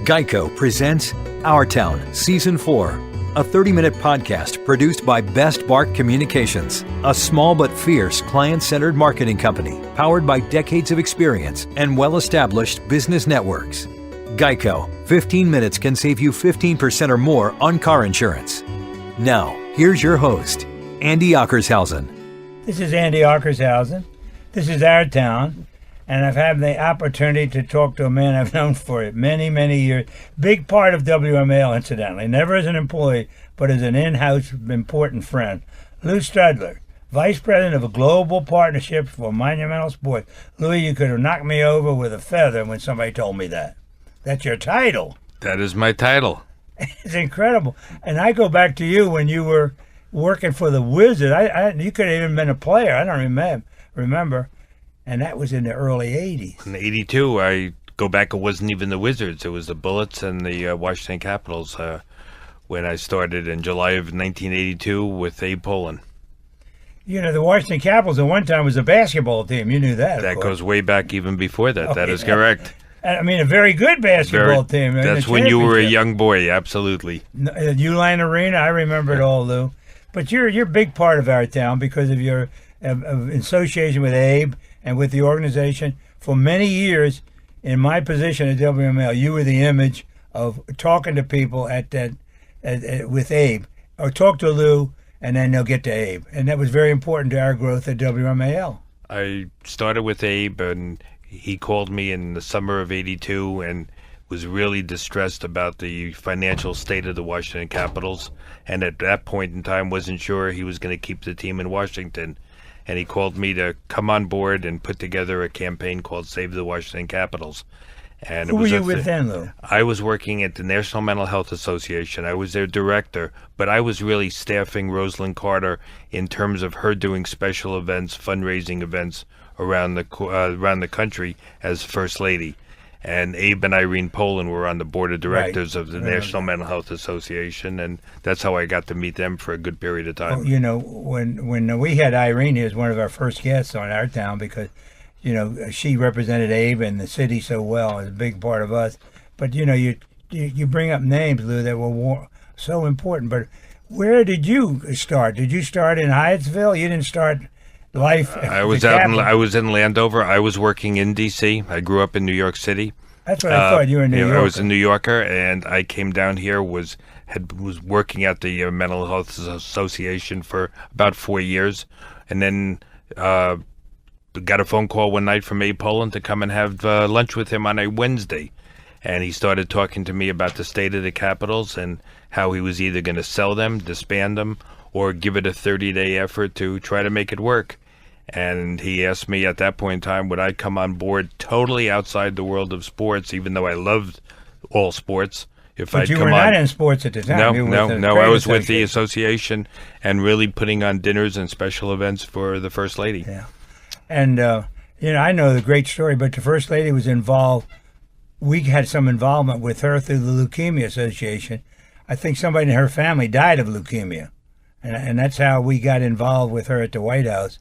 Geico presents Our Town, Season 4, a 30-minute podcast produced by Best Bark Communications, a small but fierce client-centered marketing company powered by decades of experience and well-established business networks. Geico, 15 minutes can save you 15% or more on car insurance. Now, here's your host, Andy Ockershausen. This is Andy Ockershausen. This is Our Town. And I've had the opportunity to talk to a man I've known for many, many years. Big part of WMAL, incidentally. Never as an employee, but as an in-house important friend. Lew Strudler, Vice President of a Global Partnership for Monumental Sports. Louis, you could have knocked me over with a feather when somebody told me that. That's your title. That is my title. It's incredible. And I go back to you when you were working for the Wizards. You could have even been a player. I don't remember. And that was in the early 80s. In 82, I go back, it wasn't even the Wizards. It was the Bullets and the Washington Capitals when I started in July of 1982 with Abe Pollin. You know, the Washington Capitals at one time was a basketball team. You knew that, That goes way back even before that. That is correct. I mean, a very good basketball team. That's when you were a young boy, absolutely. Uline Arena, I remember it all, Lou. But you're a big part of Our Town because of your association with Abe and with the organization. For many years, in my position at WML, you were the image of talking to people with Abe, or talk to Lou, and then they'll get to Abe. And that was very important to our growth at WMAL. I started with Abe, and he called me in the summer of 82 and was really distressed about the financial state of the Washington Capitals. And at that point in time, wasn't sure he was going to keep the team in Washington. And he called me to come on board and put together a campaign called Save the Washington Capitals. And Who were you with then, Lou? I was working at the National Mental Health Association. I was their director, but I was really staffing Rosalind Carter in terms of her doing special events, fundraising events around the country as First Lady. And Abe and Irene Pollin were on the board of directors of the National Mental Health Association, and that's how I got to meet them for a good period of time. Well, you know, when we had Irene here as one of our first guests on Our Town, because, you know, she represented Abe and the city so well, as a big part of us. But, you know, you bring up names, Lou, that were so important. But where did you start? Did you start in Hyattsville? You didn't start life. I was in Landover. I was working in D.C. I grew up in New York City. That's what I thought. You were a New Yorker. I was a New Yorker, and I came down here, was working at the Mental Health Association for about 4 years, and then got a phone call one night from Abe Pollin to come and have lunch with him on a Wednesday. And he started talking to me about the state of the Capitals and how he was either going to sell them, disband them, or give it a 30-day effort to try to make it work. And he asked me at that point in time, would I come on board totally outside the world of sports, even though I loved all sports. But you were not in sports at the time. No. I was with the association and really putting on dinners and special events for the First Lady. Yeah. And, you know, I know the great story, but the First Lady was involved. We had some involvement with her through the Leukemia Association. I think somebody in her family died of leukemia. And that's how we got involved with her at the White House,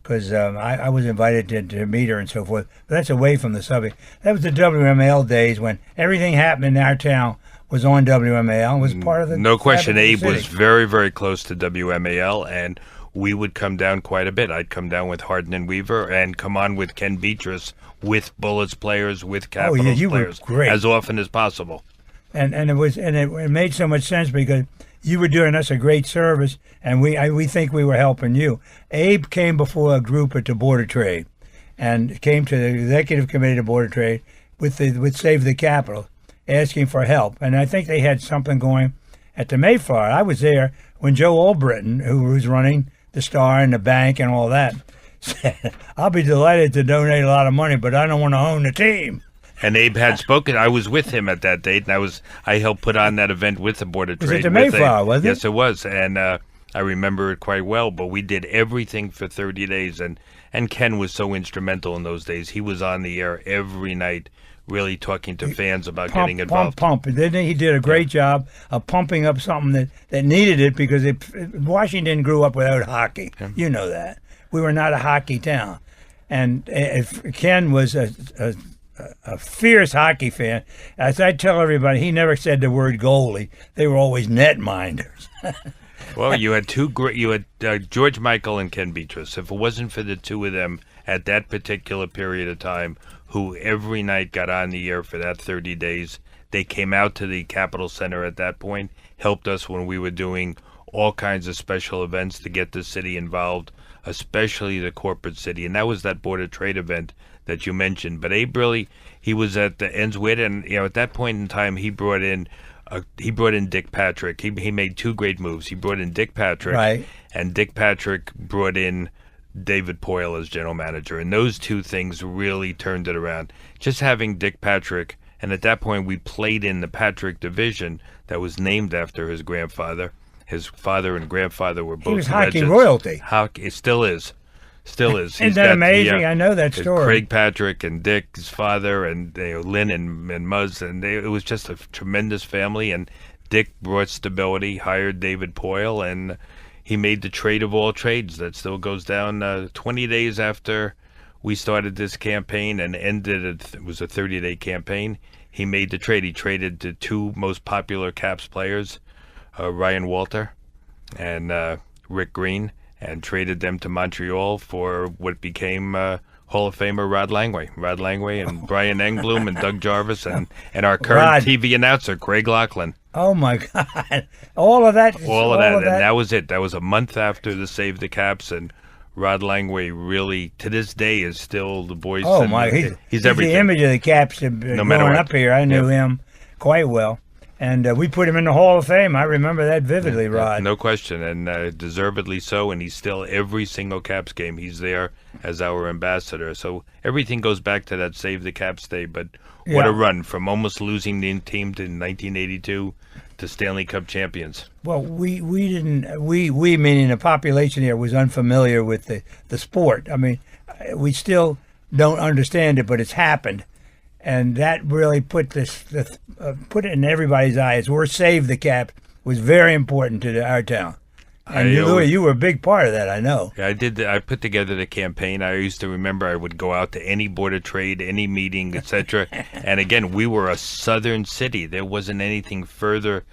because I was invited to meet her and so forth. But that's away from the subject. That was the WMAL days when everything happened in Our Town was on WMAL and was part of the... No question, Abe was very, very close to WMAL, and we would come down quite a bit. I'd come down with Hardin and Weaver and come on with Ken Beatrice, with Bullets players, with Capitals players, were great. As often as possible. And it made so much sense because you were doing us a great service, and we think we were helping you. Abe came before a group at the Board of Trade, and came to the executive committee of the Board of Trade with Save the Capitol, asking for help. And I think they had something going at the Mayflower. I was there when Joe Albritton, who was running the Star and the bank and all that, said, "I'll be delighted to donate a lot of money, but I don't want to own the team." And Abe had spoken. I was with him at that date, and I helped put on that event with the Board of Trade. Was it the Mayflower, wasn't it? Yes, it was, and I remember it quite well. But we did everything for 30 days, and Ken was so instrumental in those days. He was on the air every night, really talking to fans about getting involved. Pump. He did a great job of pumping up something that needed it, because Washington grew up without hockey. Yeah. You know that. We were not a hockey town. And Ken was a a fierce hockey fan. As I tell everybody, he never said the word goalie. They were always net minders. Well, you had two great. You had George Michael and Ken Beatrice. If it wasn't for the two of them at that particular period of time, who every night got on the air for that 30 days, they came out to the Capitol Center at that point, helped us when we were doing all kinds of special events to get the city involved, especially the corporate city. And that was that Board of Trade event that you mentioned. But Abe really, he was at the ends with it, and at that point in time, he brought in Dick Patrick. He made two great moves. He brought in Dick Patrick, right, and Dick Patrick brought in David Poyle as general manager. And those two things really turned it around. Just having Dick Patrick, and at that point, we played in the Patrick division that was named after his grandfather. His father and grandfather were both He was hockey legends. royalty. Hockey, it still is. Still is. Isn't that amazing? I know that story. Craig Patrick and Dick, his father, and Lynn and Muzz, and it was just a tremendous family. And Dick brought stability, hired David Poyle, and he made the trade of all trades. That still goes down 20 days after we started this campaign and ended. It was a 30-day campaign. He made the trade. He traded the two most popular Caps players, Ryan Walter and Rick Green, and traded them to Montreal for what became Hall of Famer Rod Langway and Brian Engblom and Doug Jarvis and our current TV announcer, Craig Laughlin. Oh, my God. All of that. All of that. And that was it. That was a month after the Save the Caps, and Rod Langway really, to this day, is still the voice. Oh, my. He's everything. The image of the Caps growing up here. I knew him quite well. And we put him in the Hall of Fame. I remember that vividly, Rod. No question, and deservedly so. And he's still, every single Caps game, he's there as our ambassador. So everything goes back to that Save the Caps day. But what a run, from almost losing the team to 1982 to Stanley Cup champions. Well, we meaning the population here, was unfamiliar with the sport. I mean, we still don't understand it, but it's happened. And that really put it in everybody's eyes. We're Save the Caps was very important to our town. And Louis, you were a big part of that, I know. Yeah, I did. I put together the campaign. I used to remember I would go out to any Board of Trade, any meeting, etc. And again, we were a southern city. There wasn't anything further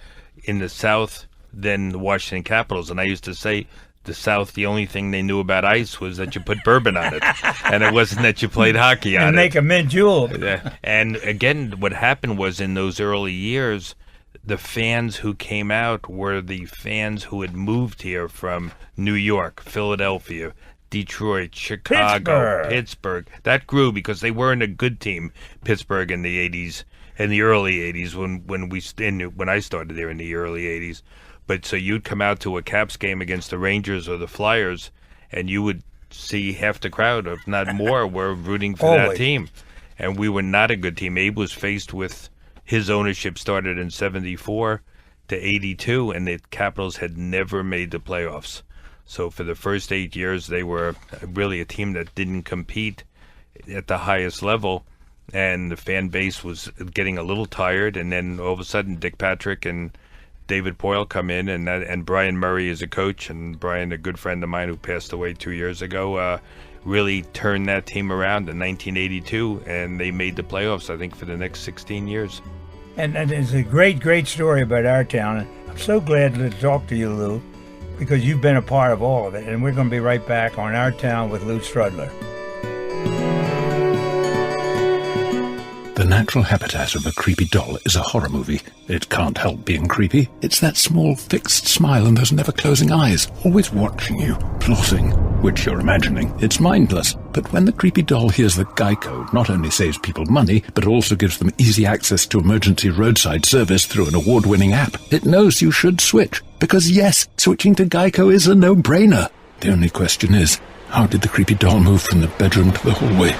in the South than the Washington Capitals. And I used to say, the South, the only thing they knew about ice was that you put bourbon on it, and it wasn't that you played hockey on it. And make a mint julep. And again, what happened was, in those early years, the fans who came out were the fans who had moved here from New York, Philadelphia, Detroit, Chicago, Pittsburgh. That grew because they weren't a good team, Pittsburgh, in the 80s, in the early 80s, when I started there in the early 80s. But so you'd come out to a Caps game against the Rangers or the Flyers, and you would see half the crowd, if not more, were rooting for that team. And we were not a good team. Abe was faced with, his ownership started in 74 to 82, and the Capitals had never made the playoffs. So for the first 8 years, they were really a team that didn't compete at the highest level, and the fan base was getting a little tired. And then all of a sudden, Dick Patrick and David Poyle come in, and Brian Murray is a coach, and Brian, a good friend of mine who passed away 2 years ago, really turned that team around in 1982, and they made the playoffs, I think, for the next 16 years. And it's a great, great story about our town. I'm so glad to talk to you, Lew, because you've been a part of all of it. And we're going to be right back on Our Town with Lew Strudler. The natural habitat of a creepy doll is a horror movie. It can't help being creepy. It's that small, fixed smile and those never-closing eyes, always watching you, plotting, which you're imagining. It's mindless. But when the creepy doll hears that Geico not only saves people money, but also gives them easy access to emergency roadside service through an award-winning app, it knows you should switch. Because yes, switching to Geico is a no-brainer. The only question is, how did the creepy doll move from the bedroom to the hallway?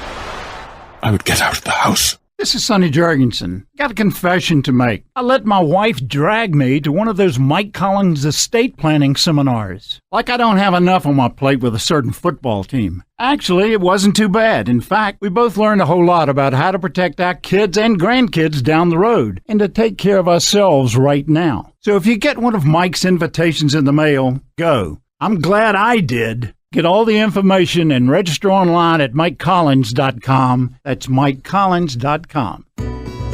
I would get out of the house. This is Sonny Jorgensen. Got a confession to make. I let my wife drag me to one of those Mike Collins estate planning seminars. Like I don't have enough on my plate with a certain football team. Actually, it wasn't too bad. In fact, we both learned a whole lot about how to protect our kids and grandkids down the road and to take care of ourselves right now. So if you get one of Mike's invitations in the mail, go. I'm glad I did. Get all the information and register online at MikeCollins.com. That's MikeCollins.com.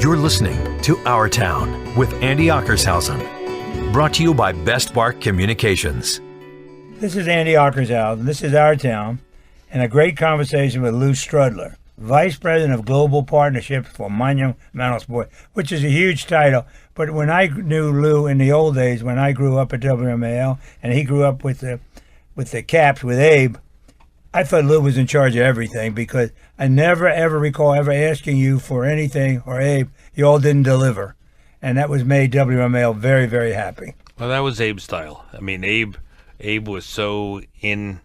You're listening to Our Town with Andy Ockershausen. Brought to you by Best Bark Communications. This is Andy Ockershausen. This is Our Town, and a great conversation with Lew Strudler, Vice President of Global Partnerships for Monumental Sports, which is a huge title. But when I knew Lew in the old days, when I grew up at WMAL, and he grew up with the Caps with Abe, I thought Lew was in charge of everything, because I never, ever recall ever asking you for anything, or Abe, you all didn't deliver. And that was made WMAL very, very happy. Well, that was Abe's style. I mean, Abe was so in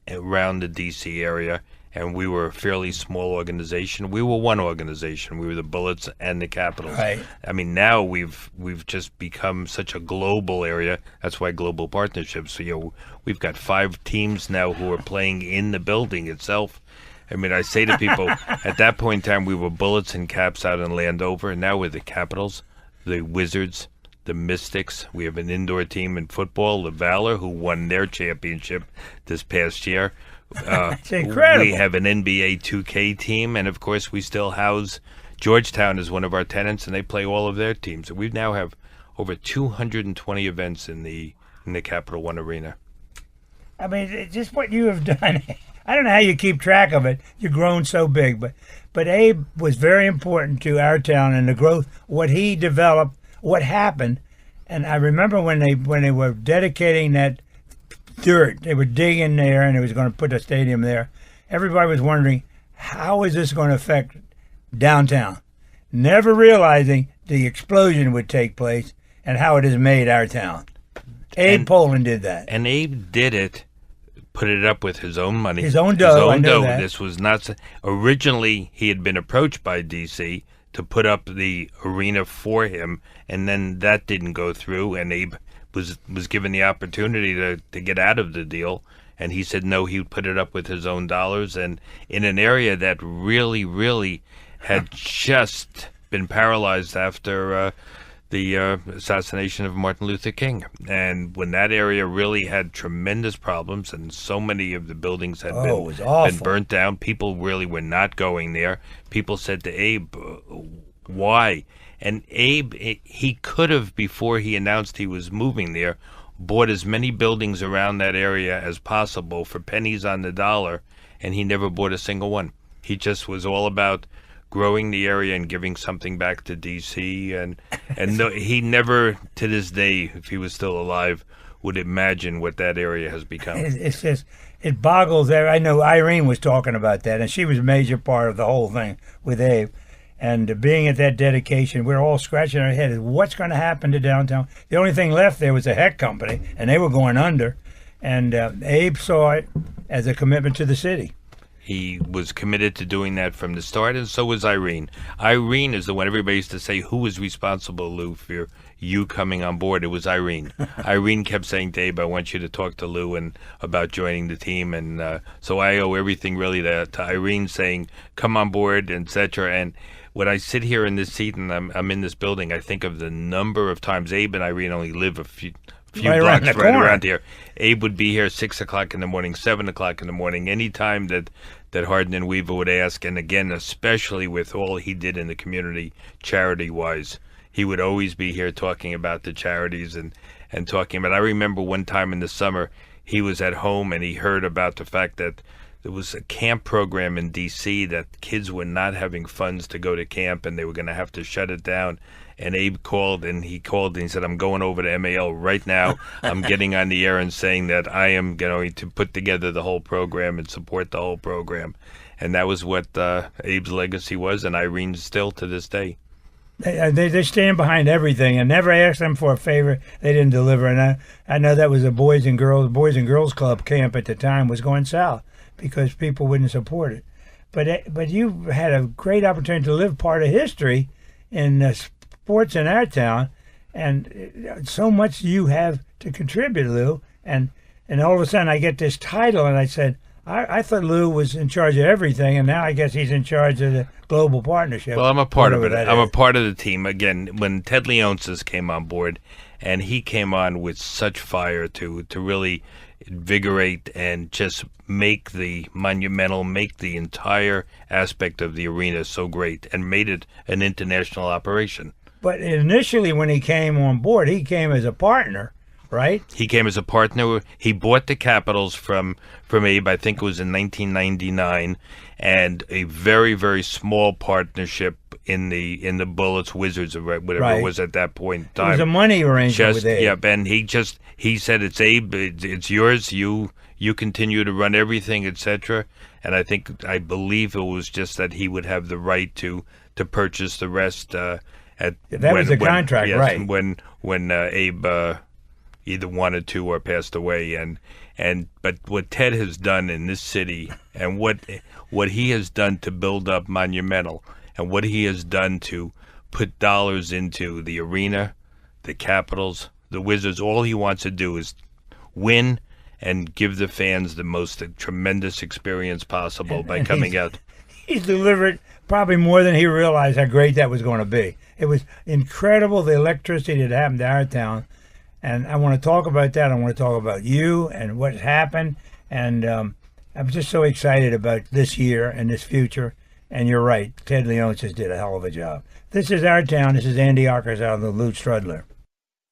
around the D.C. area, and we were a fairly small organization. We were one organization. We were the Bullets and the Capitals. Right. I mean, now we've just become such a global area. That's why global partnerships. So, we've got 5 teams now who are playing in the building itself. I mean, I say to people, at that point in time, we were Bullets and Caps out in Landover, and now we're the Capitals, the Wizards, the Mystics. We have an indoor team in football, the Valor, who won their championship this past year. It's incredible. We have an NBA 2K team, and of course we still house Georgetown as one of our tenants, and they play all of their teams. So we now have over 220 events in the Capital One Arena. I mean, just what you have done. I don't know how you keep track of it. You've grown so big, but Abe was very important to our town and the growth, what he developed, what happened. And I remember when they were dedicating that dirt, they were digging there, and it was going to put a stadium there. Everybody was wondering, how is this going to affect downtown? Never realizing the explosion would take place and how it has made our town. Abe Pollin did that. And Abe did it, put it up with his own money. His own dough, I know that. This was not... Originally, he had been approached by D.C. to put up the arena for him, and then that didn't go through, and Abe was given the opportunity to get out of the deal, and he said no, he would put it up with his own dollars, and in an area that really, really had just been paralyzed after the assassination of Martin Luther King. And when that area really had tremendous problems, and so many of the buildings had been burnt down, people really were not going there. People said to Abe, why? And Abe, he could have, before he announced he was moving there, bought as many buildings around that area as possible for pennies on the dollar, and he never bought a single one. He just was all about growing the area and giving something back to D.C. And no, he never, to this day, if he was still alive, would imagine what that area has become. It's just, it boggles there. I know Irene was talking about that, and she was a major part of the whole thing with Abe. And being at that dedication, we're all scratching our heads. What's going to happen to downtown? The only thing left there was a Heck Company, and they were going under. And Abe saw it as a commitment to the city. He was committed to doing that from the start, and so was Irene. Irene is the one everybody used to say, who was responsible, Lew, for you coming on board? It was Irene. Irene kept saying to Abe, I want you to talk to Lew and about joining the team. And so I owe everything really to Irene saying, come on board, etc. And when I sit here in this seat and I'm in this building, I think of the number of times Abe and Irene only live a few blocks right around here. Abe would be here 6 o'clock in the morning, 7 o'clock in the morning, any time that Hardin and Weaver would ask. And again, especially with all he did in the community charity-wise, he would always be here talking about the charities and talking about. I remember one time in the summer, he was at home and he heard about the fact that there was a camp program in D.C. that kids were not having funds to go to camp and they were going to have to shut it down. And Abe called and he said, I'm going over to MAL right now. I'm getting on the air and saying that I am going to put together the whole program and support the whole program. And that was what Abe's legacy was, and Irene's still to this day. They stand behind everything and never asked them for a favor they didn't deliver. And I know that was a Boys and Girls Club camp at the time was going south because people wouldn't support it. But you had a great opportunity to live part of history in sports in our town, and so much you have to contribute, Lew. And all of a sudden I get this title, and I said, I thought Lew was in charge of everything, and now I guess he's in charge of the global partnership. Well, I'm a part of it. I'm a part of the team. Again, when Ted Leonsis came on board, and he came on with such fire to really invigorate and just make the Monumental, make the entire aspect of the arena so great, and made it an international operation. But initially, when he came on board, he came as a partner, right? He came as a partner. He bought the Capitals from Abe, I think it was in 1999, and a very, very small partnership in the Bullets, Wizards, or whatever it was at that point in time. It was a money arrangement with Abe. Yeah, and he said, it's Abe, it's yours, you continue to run everything, etc. And I believe it was just that he would have the right to purchase the rest was the contract, yes, right? When Abe either wanted to or passed away, but what Ted has done in this city, and what he has done to build up Monumental, and what he has done to put dollars into the arena, the Capitals, the Wizards, all he wants to do is win and give the fans the most tremendous experience possible by coming out. He's delivered probably more than he realized how great that was going to be. It was incredible, the electricity that happened to our town. And I want to talk about that. I want to talk about you and what's happened. And I'm just so excited about this year and this future. And you're right, Ted Leonsis did a hell of a job. This is Our Town. This is Andy Ockers out of the Lew Strudler.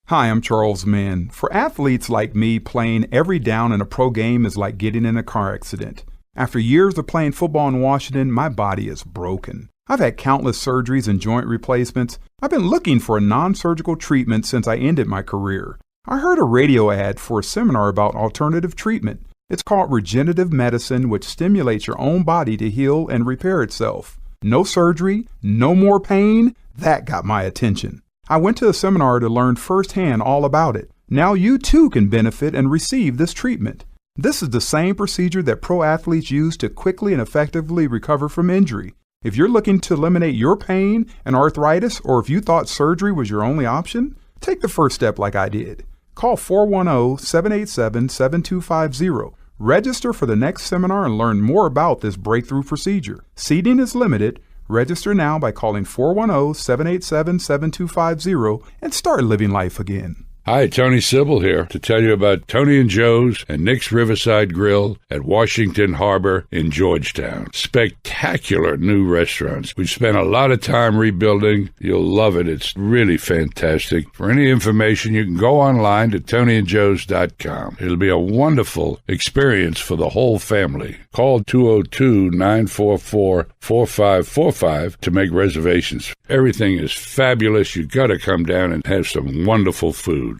Hi, I'm Charles Mann. For athletes like me, playing every down in a pro game is like getting in a car accident. After years of playing football in Washington, my body is broken. I've had countless surgeries and joint replacements. I've been looking for a non-surgical treatment since I ended my career. I heard a radio ad for a seminar about alternative treatment. It's called regenerative medicine, which stimulates your own body to heal and repair itself. No surgery, no more pain. That got my attention. I went to a seminar to learn firsthand all about it. Now you too can benefit and receive this treatment. This is the same procedure that pro athletes use to quickly and effectively recover from injury. If you're looking to eliminate your pain and arthritis, or if you thought surgery was your only option, take the first step like I did. Call 410-787-7250. Register for the next seminar and learn more about this breakthrough procedure. Seating is limited. Register now by calling 410-787-7250 and start living life again. Hi, Tony Sybil here to tell you about Tony and Joe's and Nick's Riverside Grill at Washington Harbor in Georgetown. Spectacular new restaurants. We've spent a lot of time rebuilding. You'll love it. It's really fantastic. For any information, you can go online to tonyandjoes.com. It'll be a wonderful experience for the whole family. Call 202-944-4545 to make reservations. Everything is fabulous. You've got to come down and have some wonderful food.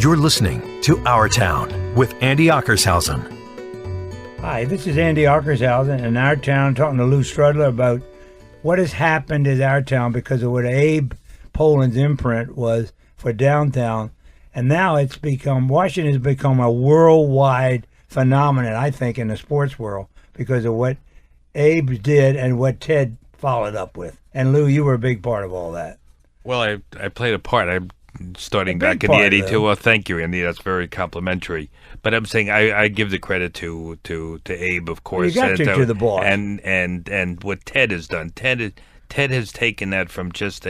You're listening to Our Town with Andy Ockershausen. Hi, this is Andy Ockershausen in Our Town, talking to Lew Strudler about what has happened in Our Town because of what Abe Pollin's imprint was for downtown. And now Washington has become a worldwide phenomenon, I think, in the sports world because of what Abe did and what Ted followed up with. And Lew, you were a big part of all that. Well, I played a part. I'm starting back in the 82. Well, thank you, Andy. That's very complimentary. But I'm saying I give the credit to Abe, of course. Well, you got to the boss. And what Ted has done. Ted has taken that from just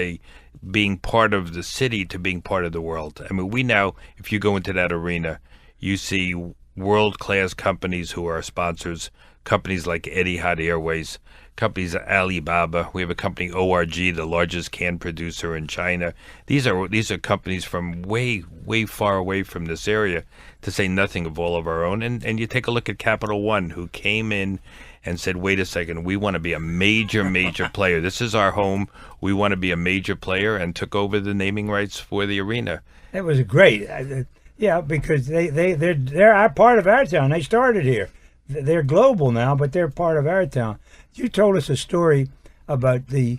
being part of the city to being part of the world. I mean, we now, if you go into that arena, you see world-class companies who are sponsors, companies like Etihad Airways, companies Alibaba. We have a company ORG, the largest can producer in China. These are companies from way far away from this area, to say nothing of all of our own. And you take a look at Capital One, who came in and said, wait a second, we want to be a major player. This is our home. We want to be a major player, and took over the naming rights for the arena. It was great. Yeah, because they're part of our town. They started here. They're global now, but they're part of our town. You told us a story about the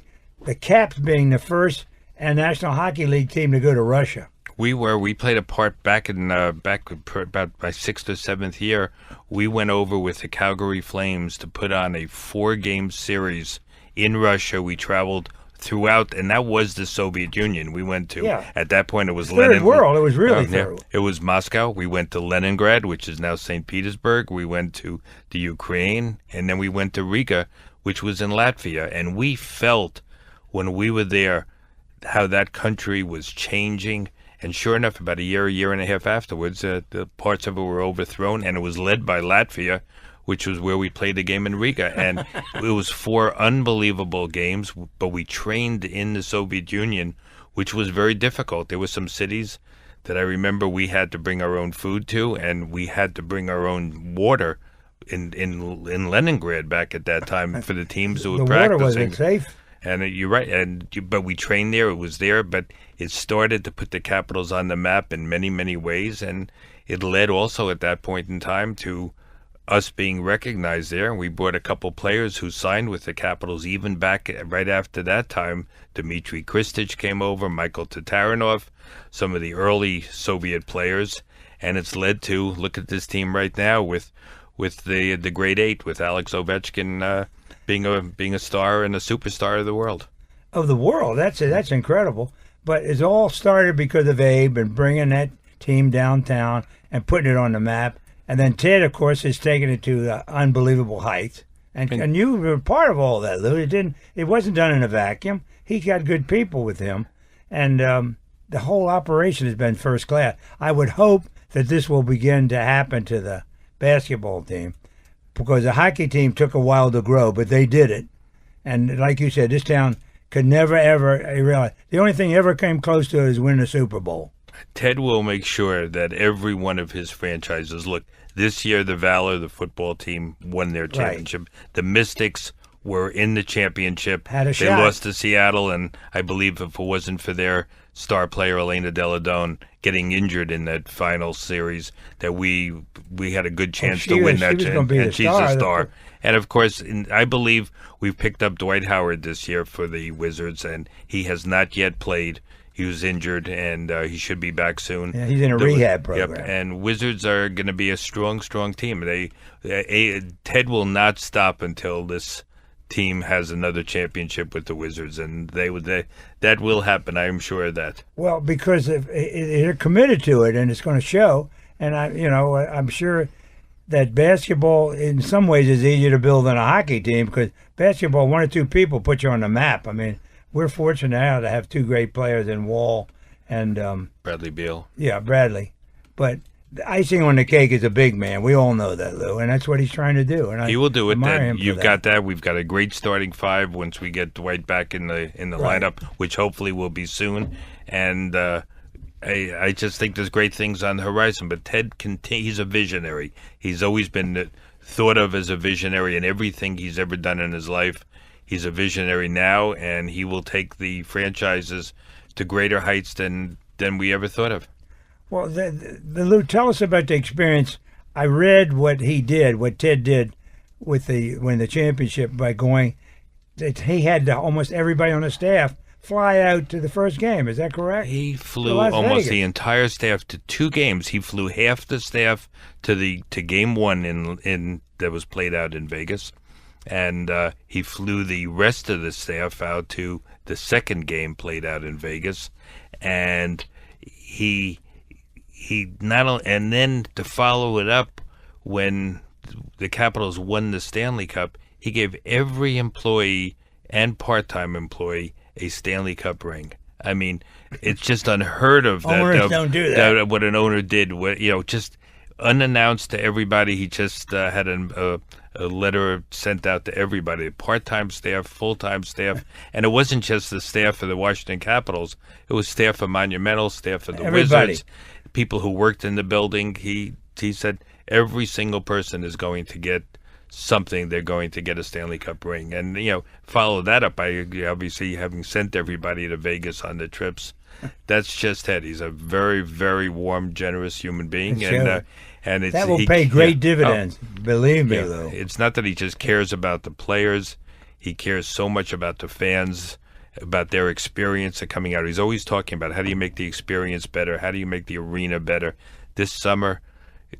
Caps being the first National Hockey League team to go to Russia. We played a part back about my 6th or 7th year. We went over with the Calgary Flames to put on a 4-game series in Russia. We traveled throughout, and that was the Soviet Union. We went to, at that point, it was Third World. It was really third. It was Moscow. We went to Leningrad, which is now St. Petersburg. We went to the Ukraine, and then we went to Riga, which was in Latvia. And we felt, when we were there, how that country was changing And sure enough, about a year and a half afterwards, the parts of it were overthrown, and it was led by Latvia, which was where we played the game in Riga. And it was 4 unbelievable games, but we trained in the Soviet Union, which was very difficult. There were some cities that I remember we had to bring our own food to, and we had to bring our own water in Leningrad back at that time for the teams who were practicing. The water wasn't safe. And you're right, but we trained there. It was there, but it started to put the Capitals on the map in many, many ways, and it led also at that point in time to us being recognized there. We brought a couple players who signed with the Capitals even back right after that time. Dmitry Kristich came over, Michael Tatarinov, some of the early Soviet players, and it's led to, look at this team right now with the Great Eight, with Alex Ovechkin being a star and a superstar of the world. Of the world, that's incredible. But it's all started because of Abe and bringing that team downtown and putting it on the map. And then Ted, of course, has taken it to unbelievable heights. And you were part of all that, Lou. It wasn't done in a vacuum. He got good people with him, and the whole operation has been first class. I would hope that this will begin to happen to the basketball team, because the hockey team took a while to grow, but they did it. And like you said, this town could never, ever realize. The only thing ever came close to it is win the Super Bowl. Ted will make sure that every one of his franchises, look, this year the Valor, the football team, won their championship. Right. The Mystics were in the championship. Had a shot. They lost to Seattle, and I believe if it wasn't for their star player, Elena Deladone, getting injured in that final series, that we had a good chance to win that. And she's a star. And, of course, I believe we've picked up Dwight Howard this year for the Wizards, and he has not yet played. He was injured, and he should be back soon. Yeah, he's in a rehab program. Yep, and Wizards are going to be a strong, strong team. Ted will not stop until this team has another championship with the Wizards, and that will happen. I am sure of that. Well, because they're committed to it, and it's going to show. And I'm sure that basketball, in some ways, is easier to build than a hockey team, because basketball, 1 or 2 people put you on the map. I mean, we're fortunate now to have 2 great players in Wall and Bradley Beal. Yeah, Bradley. But the icing on the cake is a big man. We all know that, Lou, and that's what he's trying to do. And he will do it. Then you've got that. We've got a great starting 5 once we get Dwight back in the right. lineup, which hopefully will be soon. And I just think there's great things on the horizon. But Ted, he's a visionary. He's always been thought of as a visionary in everything he's ever done in his life. He's a visionary now, and he will take the franchises to greater heights than we ever thought of. Well, Lou, tell us about the experience. I read what Ted did with win the championship by going. He had almost everybody on the staff fly out to the first game. Is that correct? He flew almost the entire staff to 2 games. He flew half the staff to game 1 in that was played out in Vegas. And he flew the rest of the staff out to the second game played out in Vegas, and he not only, and then to follow it up, when the Capitals won the Stanley Cup, he gave every employee and part-time employee a Stanley Cup ring. I mean, it's just unheard of that. Owners don't do that. What an owner did, just unannounced to everybody. He just had a letter sent out to everybody, part-time staff, full-time staff. And it wasn't just the staff of the Washington Capitals. It was staff of Monumental, staff of the Wizards, people who worked in the building. He said every single person is going to get something. They're going to get a Stanley Cup ring. And, follow that up by obviously having sent everybody to Vegas on the trips. That's just Ted. He's a very, very warm, generous human being. And that will pay great dividends, believe me, Lou. It's not that he just cares about the players. He cares so much about the fans, about their experience of coming out. He's always talking about how do you make the experience better? How do you make the arena better? This summer,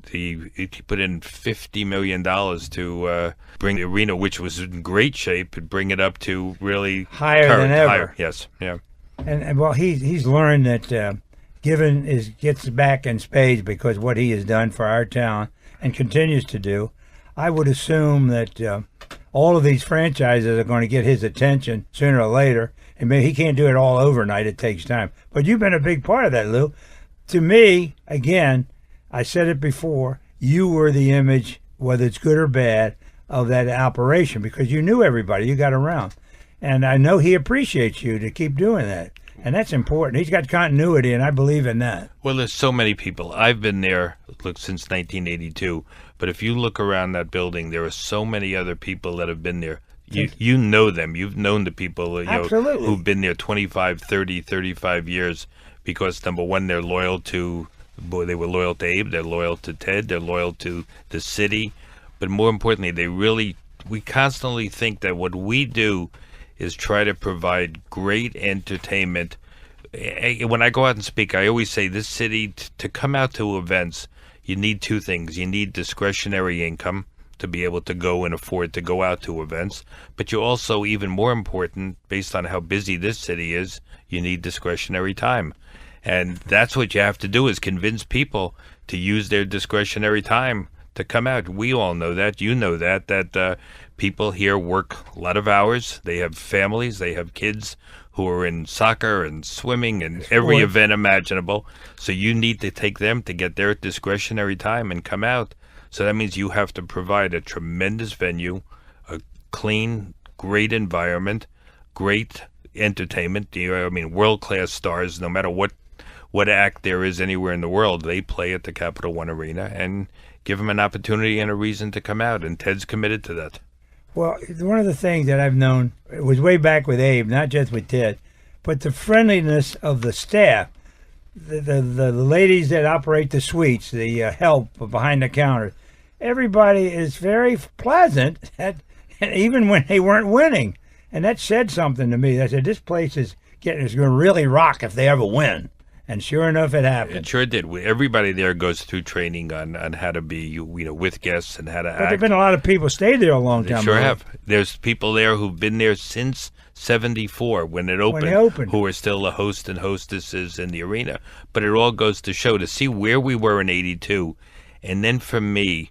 he put in $50 million to bring the arena, which was in great shape, and bring it up to really higher than ever. Higher. Yes, yeah. And well, he's learned that gets back in spades because what he has done for our town and continues to do. I would assume that all of these franchises are going to get his attention sooner or later. And maybe he can't do it all overnight. It takes time. But you've been a big part of that, Lou. To me, again, I said it before, you were the image, whether it's good or bad, of that operation because you knew everybody. You got around. And I know he appreciates you to keep doing that. And that's important. He's got continuity, and I believe in that. Well, there's so many people. I've been there, since 1982. But if you look around that building, there are so many other people that have been there. You know them. You've known the people Absolutely. Who've been there 25, 30, 35 years because, number one, they're loyal to – they were loyal to Abe. They're loyal to Ted. They're loyal to the city. But more importantly, we constantly think that what we do is try to provide great entertainment. When I go out and speak, I always say this city, to come out to events, you need two things. You need discretionary income to be able to go and afford to go out to events. But you also, even more important, based on how busy this city is, you need discretionary time. And that's what you have to do is convince people to use their discretionary time to come out. We all know that. You know that people here work a lot of hours. They have families. They have kids who are in soccer and swimming and every event imaginable. So you need to take them to get their discretionary time and come out. So that means you have to provide a tremendous venue, a clean, great environment, great entertainment. World-class stars, no matter what act there is anywhere in the world, they play at the Capital One Arena, and give them an opportunity and a reason to come out. And Ted's committed to that. Well, one of the things that I've known, it was way back with Abe, not just with Ted, but the friendliness of the staff, the ladies that operate the suites, the help behind the counter. Everybody is very pleasant, and even when they weren't winning. And that said something to me. I said, this place is going to really rock if they ever win. And sure enough, it happened. It sure did. Everybody there goes through training on how to be, with guests and how to act. But there have been a lot of people stayed there a long time. They sure have. There's people there who've been there since '74 when it opened, who are still the hosts and hostesses in the arena. But it all goes to show, to see where we were in '82. And then for me,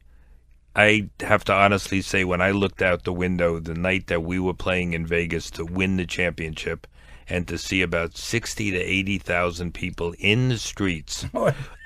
I have to honestly say, when I looked out the window the night that we were playing in Vegas to win the championship, and to see about 60 to 80,000 people in the streets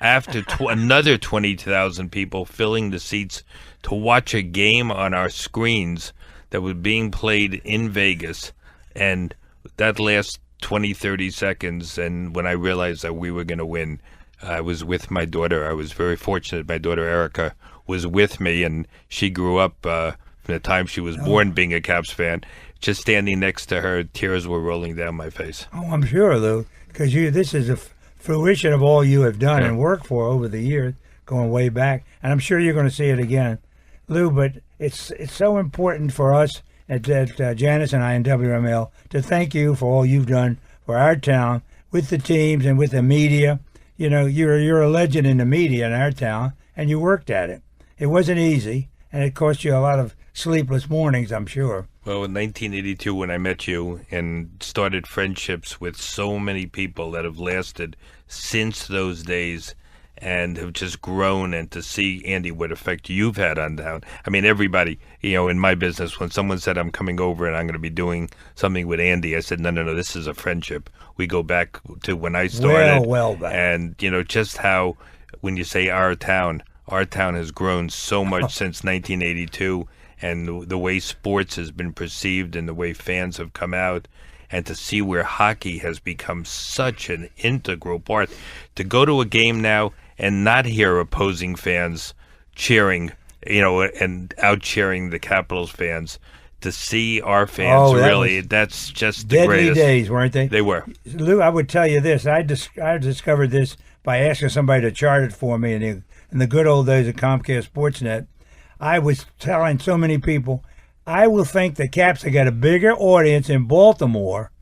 after another 20,000 people filling the seats to watch a game on our screens that was being played in Vegas. And that last 20, 30 seconds, and when I realized that we were going to win, I was with my daughter. I was very fortunate. My daughter, Erica, was with me, and she grew up from the time she was born being a Caps fan. Just standing next to her, tears were rolling down my face. Oh, I'm sure, Lou, because this is a fruition of all you have done and worked for over the years, going way back, and I'm sure you're going to see it again, Lou. But it's so important for us at Janice and I in WML to thank you for all you've done for our town with the teams and with the media. You're a legend in the media in our town, and you worked at it. It wasn't easy, and it cost you a lot of sleepless mornings, I'm sure. Well, in 1982, when I met you and started friendships with so many people that have lasted since those days and have just grown, and to see, Andy, what effect you've had on town. I mean, everybody, in my business, when someone said, I'm coming over and I'm going to be doing something with Andy, I said, no, this is a friendship. We go back to when I started. Well back. And, just how, when you say our town has grown so much since 1982. And the way sports has been perceived and the way fans have come out, and to see where hockey has become such an integral part. To go to a game now and not hear opposing fans cheering, and out-cheering the Capitals fans, to see our fans that's just the deadly greatest. Days, weren't they? They were. Lou, I would tell you this. I discovered this by asking somebody to chart it for me in the good old days of Comcast Sportsnet. I was telling so many people, I will think the Caps have got a bigger audience in Baltimore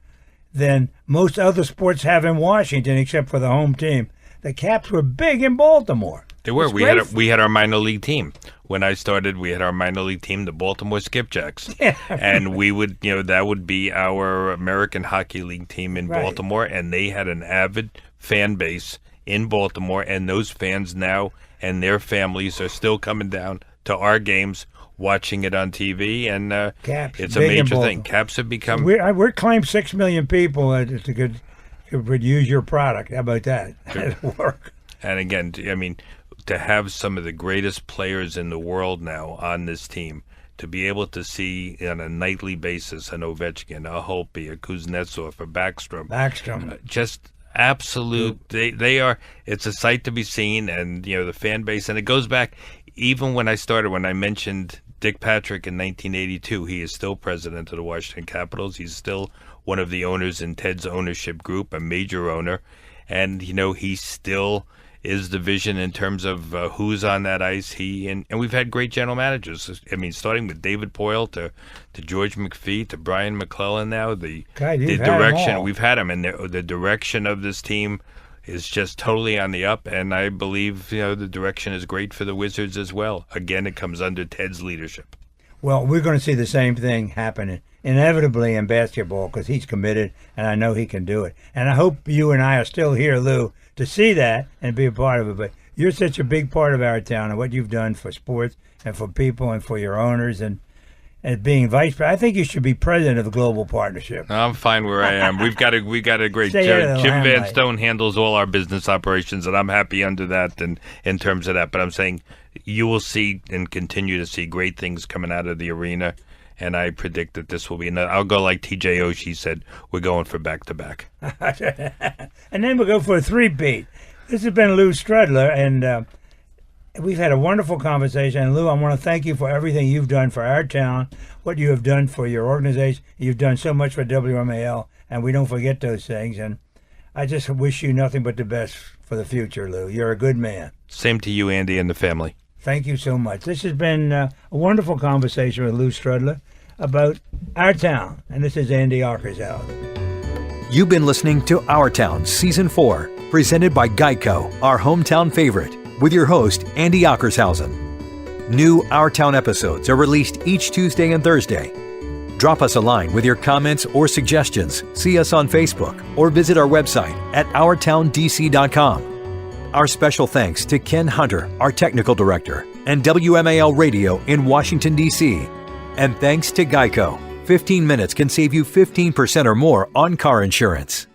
than most other sports have in Washington, except for the home team. The Caps were big in Baltimore. They were. We had our minor league team. When I started, we had our minor league team, the Baltimore Skipjacks. And we would, that would be our American Hockey League team in Baltimore. And they had an avid fan base in Baltimore. And those fans now and their families are still coming down to our games, watching it on TV, and Caps, it's a big and major bold. thing. Caps have become. We're claimed 6 million people could use your product. How about that? That'll work. And again, I mean, to have some of the greatest players in the world now on this team, to be able to see on a nightly basis an Ovechkin, a Holtby, a Kuznetsov, a Backstrom. Just absolute. They are. It's a sight to be seen, and the fan base. And it goes back even when I mentioned Dick Patrick in 1982. He is still president of the Washington Capitals. He's still one of the owners in Ted's ownership group, a major owner, and he still is the vision in terms of who's on that ice. And we've had great general managers. I mean, starting with David Poyle to George McPhee to Brian McClellan now. The direction we've had him, and the direction of this team is just totally on the up. And I believe the direction is great for the Wizards as well. Again, it comes under Ted's leadership. Well, we're going to see the same thing happen inevitably in basketball because he's committed, and I know he can do it. And I hope you and I are still here, Lou, to see that and be a part of it. But you're such a big part of our town and what you've done for sports and for people and for your owners and being vice president. I think you should be president of the Global Partnership. I'm fine where I am. We've got a great Jim Van Stone handles all our business operations, and I'm happy under that and in terms of that. But I'm saying you will see and continue to see great things coming out of the arena. And I predict that this will be another. I'll go like TJ Oshie said, we're going for back-to-back. And then we'll go for a three-peat. This has been Lew Strudler, and we've had a wonderful conversation. And Lew, I want to thank you for everything you've done for our town, what you have done for your organization. You've done so much for WMAL, and we don't forget those things. And I just wish you nothing but the best for the future, Lew. You're a good man. Same to you, Andy, and the family. Thank you so much. This has been a wonderful conversation with Lew Strudler about our town. And this is Andy Ockershausen. You've been listening to Our Town Season 4, presented by Geico, our hometown favorite, with your host, Andy Ockershausen. New Our Town episodes are released each Tuesday and Thursday. Drop us a line with your comments or suggestions. See us on Facebook or visit our website at OurTownDC.com. Our special thanks to Ken Hunter, our technical director, and WMAL Radio in Washington, D.C. And thanks to Geico. 15 minutes can save you 15% or more on car insurance.